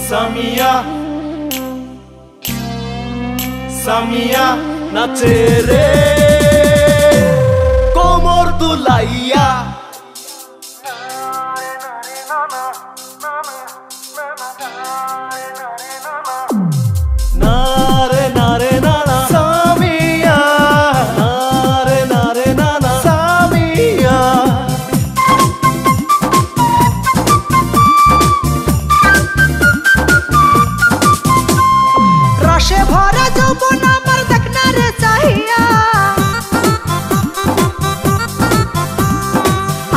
সামিয়া সামিয়া নাচে রে কোমর দুলাইয়া নারে নারে নানা সামিয়া নারে নারে নানা সামিয়া রসে ভরা যৌবন আমার দেখনা রে চাহিয়া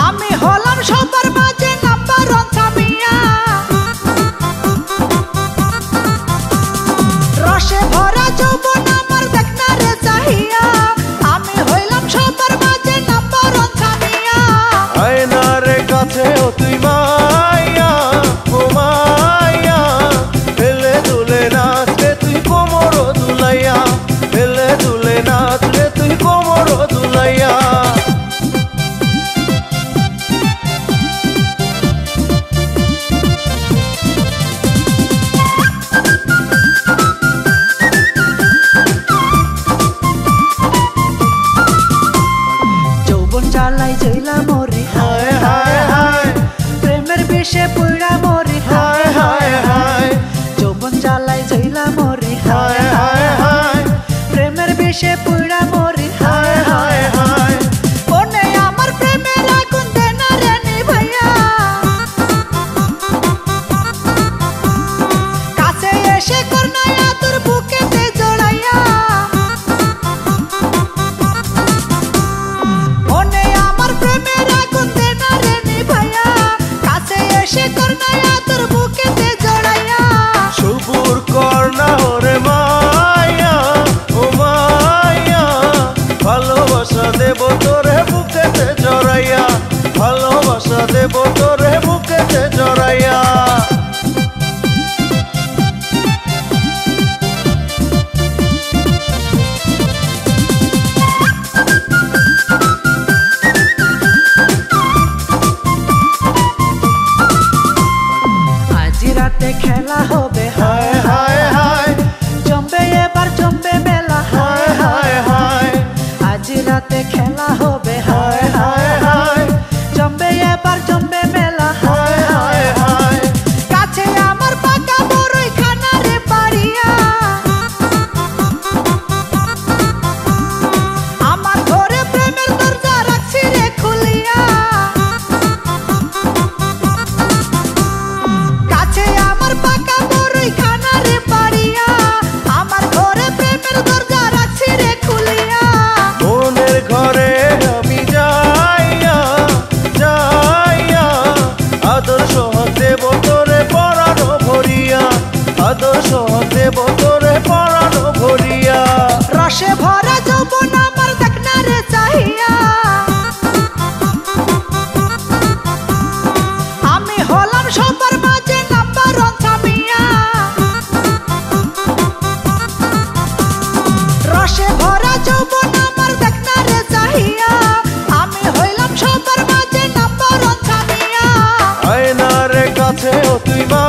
আমি হলাম সবার মাঝে নাম্বার ওয়ান সামিয়া রসে ভরা যৌবন আমার দেখনা রে চাহিয়া আমি হইলাম সবার মাঝে নাম্বার ওয়ান সামিয়া আয়নারে কাছে ও তুই মাইয়া ও মাইয়া হেলে দুলে নাচে তুই কোমর দুলাইয়া হেলে দুলে নাচে তুই কোমর দুলাইয়া যৌবন জ্বালাই জইলা মরি হায় হায় হায় প্রেমের বিষে পুরা মরি হায় হায় হায় যৌবন জ্বালাই জইলা মরি হায় হায় হায় প্রেমের বিষে পুরা মরি হায় হায় হায় ওনে আমার প্রেমের আগুন দেনা রে নিভাইয়া কাছে এসে করনায়া তোর বুকেতে জড়াইয়া ওনে আমার প্রেমের আগুন দেনা রে নিভাইয়া কাছে এসে করনায়া তোর বুকেতে জড়াইয়া সবুর কর না ওরে মাইয়া ও মাইয়া ভালোবাসা দেব তোরে বুকেতে জড়াইয়া ভালোবাসা দেব তোরে বুকেতে জড়াইয়া আজ রাতে খেলা হবে হায় হায় হায় জমবে এবার জমবে মেলা হায় হায় হায় আজ রাতে খেলা হবে হায় হায় হায় জমবে এবার জমবে মেলা হায় হায় হায় কাছে আমার পাকা বড়ই খানা রে পারিয়া আমার ঘরে প্রেমের দরজা রাখছি রে খুলিয়া কাছে আমার পাকা বড়ই খানা রে পারিয়া আমার ঘরে প্রেমের দরজা রাখছি রে খুলিয়া মনের ঘরে আমি যাইয়া যাইয়া আদর্শ দেব তোরে পরানো ভরিয়া আদর্শ দেব তোরে পরানো ভরিয়া রসে ভরা যৌবন আমার দেখনা রে চাহিয়া আমি হলাম সবার মাঝে নাম্বার ওয়ান সামিয়া রসে ভরা যৌবন আমার দেখনা রে চাহিয়া আমি হইলাম সবার মাঝে নাম্বার ওয়ান সামিয়া আয়নারে কাছে ও তুই মা